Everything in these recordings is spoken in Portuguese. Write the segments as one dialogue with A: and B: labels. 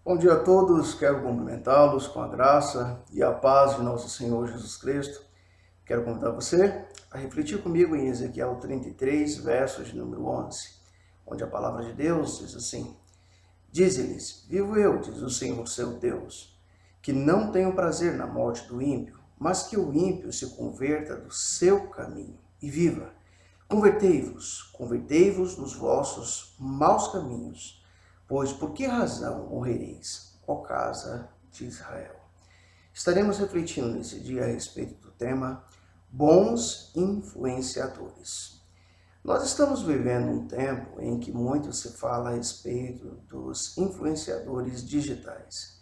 A: Bom dia a todos, quero cumprimentá-los com a graça e a paz de nosso Senhor Jesus Cristo. Quero convidar você a refletir comigo em Ezequiel 33, versos de número 11, onde a palavra de Deus diz assim: Dize-lhes, vivo eu, diz o Senhor seu Deus, que não tenho prazer na morte do ímpio, mas que o ímpio se converta do seu caminho e viva. Convertei-vos dos vossos maus caminhos, pois por que razão morrereis, ó casa de Israel? Estaremos refletindo nesse dia a respeito do tema Bons Influenciadores. Nós estamos vivendo um tempo em que muito se fala a respeito dos influenciadores digitais.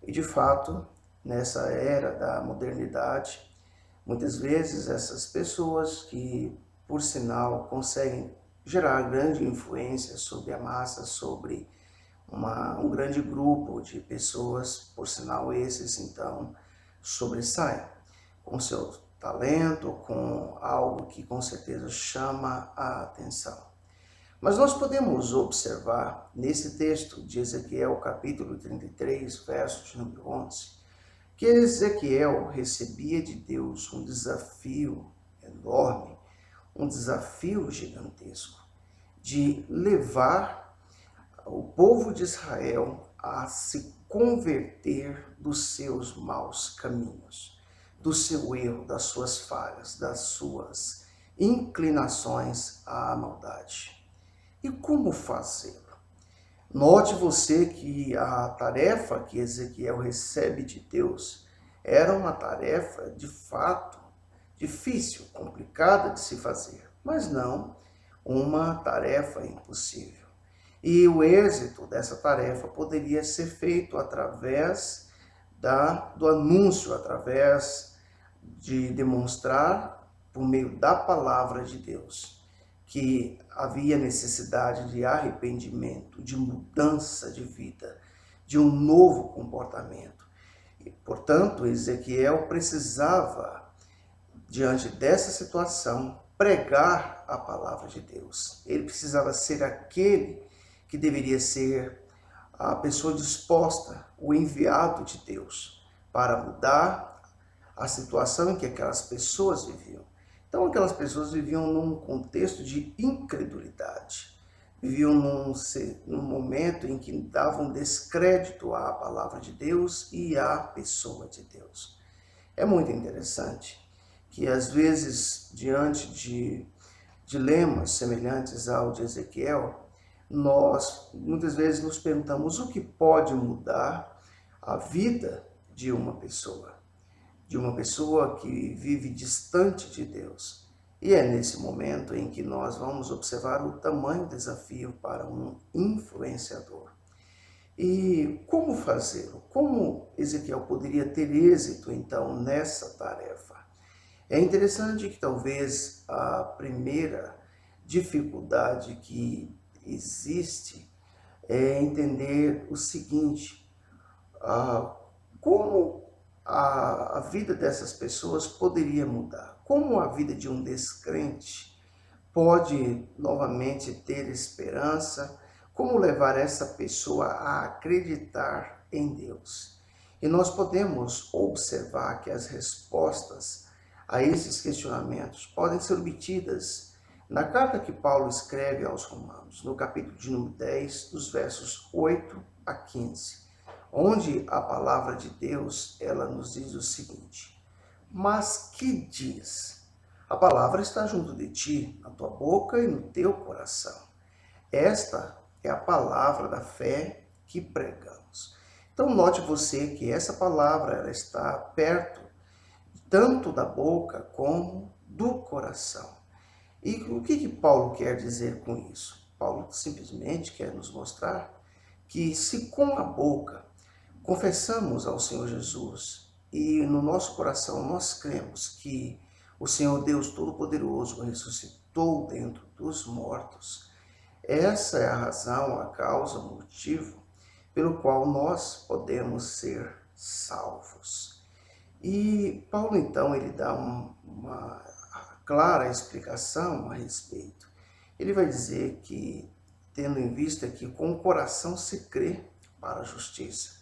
A: E de fato, nessa era da modernidade, muitas vezes essas pessoas que, por sinal, conseguem gerar grande influência sobre a massa, sobre um grande grupo de pessoas, por sinal esses então sobressaem com seu talento, com algo que com certeza chama a atenção. Mas nós podemos observar nesse texto de Ezequiel, capítulo 33, verso de número 11, que Ezequiel recebia de Deus um desafio enorme, um desafio gigantesco, de levar o povo de Israel a se converter dos seus maus caminhos, do seu erro, das suas falhas, das suas inclinações à maldade. E como fazê-lo? Note você que a tarefa que Ezequiel recebe de Deus era uma tarefa de fato difícil, complicada de se fazer, mas não uma tarefa impossível. E o êxito dessa tarefa poderia ser feito através do anúncio, através de demonstrar, por meio da palavra de Deus, que havia necessidade de arrependimento, de mudança de vida, de um novo comportamento. E, portanto, Ezequiel precisava, diante dessa situação, pregar a palavra de Deus. Ele precisava ser aquele que deveria ser a pessoa disposta, o enviado de Deus, para mudar a situação em que aquelas pessoas viviam. Então, aquelas pessoas viviam num contexto de incredulidade, viviam num momento em que davam descrédito à palavra de Deus e à pessoa de Deus. É muito interessante que, às vezes, diante de dilemas semelhantes ao de Ezequiel, nós muitas vezes nos perguntamos o que pode mudar a vida de uma pessoa que vive distante de Deus. E é nesse momento em que nós vamos observar o tamanho do desafio para um influenciador. E como fazê-lo? Como Ezequiel poderia ter êxito, então, nessa tarefa? É interessante que talvez a primeira dificuldade que existe é entender o seguinte: como a vida dessas pessoas poderia mudar? Como a vida de um descrente pode novamente ter esperança? Como levar essa pessoa a acreditar em Deus? E nós podemos observar que as respostas a esses questionamentos podem ser obtidas na carta que Paulo escreve aos Romanos, no capítulo de número 10, dos versos 8 a 15, onde a palavra de Deus, ela nos diz o seguinte: Mas que diz? A palavra está junto de ti, na tua boca e no teu coração. Esta é a palavra da fé que pregamos. Então note você que essa palavra ela está perto tanto da boca como do coração. E o que Paulo quer dizer com isso? Paulo simplesmente quer nos mostrar que se com a boca confessamos ao Senhor Jesus e no nosso coração nós cremos que o Senhor Deus Todo-Poderoso ressuscitou dentro dos mortos, essa é a razão, a causa, o motivo pelo qual nós podemos ser salvos. E Paulo, então, ele dá uma clara explicação a respeito. Ele vai dizer que, tendo em vista que com o coração se crê para a justiça.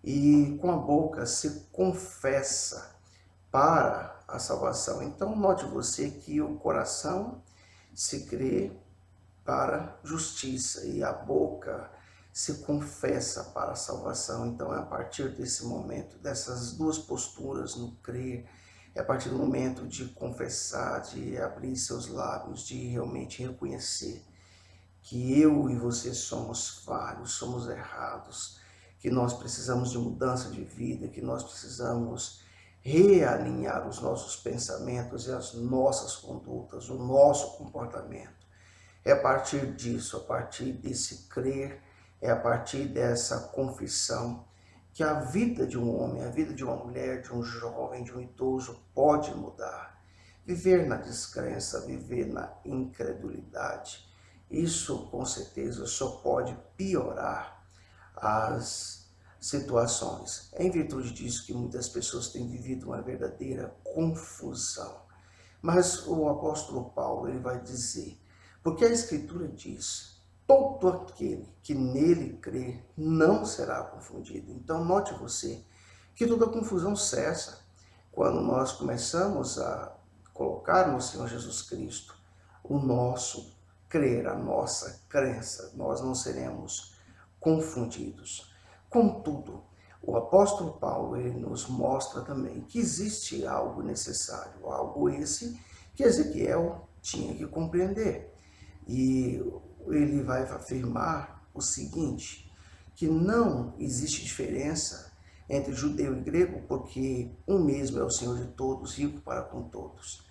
A: E com a boca se confessa para a salvação. Então, note você que o coração se crê para justiça e a boca se confessa para a salvação. Então, é a partir desse momento, dessas duas posturas no crer, é a partir do momento de confessar, de abrir seus lábios, de realmente reconhecer que eu e você somos falhos, somos errados, que nós precisamos de mudança de vida, que nós precisamos realinhar os nossos pensamentos e as nossas condutas, o nosso comportamento. É a partir disso, a partir desse crer, é a partir dessa confissão que a vida de um homem, a vida de uma mulher, de um jovem, de um idoso pode mudar. Viver na descrença, viver na incredulidade, isso com certeza só pode piorar as situações. É em virtude disso que muitas pessoas têm vivido uma verdadeira confusão. Mas o apóstolo Paulo ele vai dizer, porque a Escritura diz, todo aquele que nele crê não será confundido. Então note você que toda confusão cessa quando nós começamos a colocar no Senhor Jesus Cristo o nosso crer, a nossa crença, nós não seremos confundidos. Contudo, o apóstolo Paulo ele nos mostra também que existe algo necessário, algo esse que Ezequiel tinha que compreender. E ele vai afirmar o seguinte, que não existe diferença entre judeu e grego, porque um mesmo é o Senhor de todos, rico para com todos.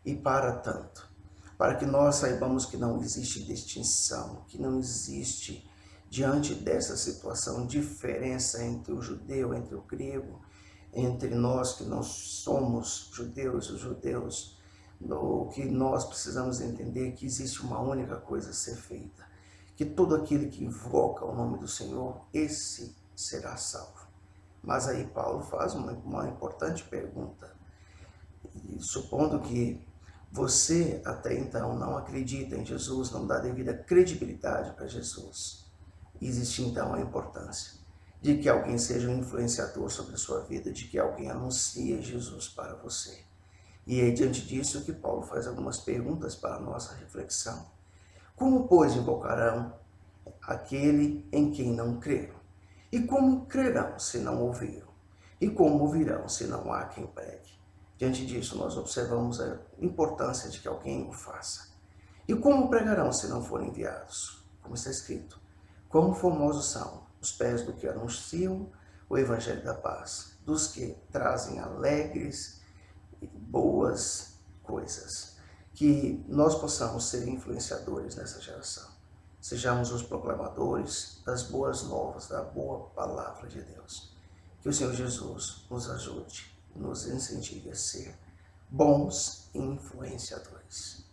A: E para tanto, para que nós saibamos que não existe distinção, que não existe, diante dessa situação, diferença entre o judeu, entre o grego, entre nós que não somos judeus, os judeus, o que nós precisamos entender que existe uma única coisa a ser feita, que todo aquele que invoca o nome do Senhor, esse será salvo. Mas aí Paulo faz uma importante pergunta, e supondo que você até então não acredita em Jesus, não dá devida credibilidade para Jesus, existe então a importância de que alguém seja um influenciador sobre a sua vida, de que alguém anuncie Jesus para você. E é diante disso que Paulo faz algumas perguntas para a nossa reflexão. Como, pois, invocarão aquele em quem não creram? E como crerão se não ouviram? E como ouvirão se não há quem pregue? Diante disso, nós observamos a importância de que alguém o faça. E como pregarão se não forem enviados? Como está escrito, quão formosos são os pés do que anunciam o evangelho da paz, dos que trazem alegres e boas coisas. Que nós possamos ser influenciadores nessa geração. Sejamos os proclamadores das boas novas, da boa palavra de Deus. Que o Senhor Jesus nos ajude, nos incentive a ser bons influenciadores.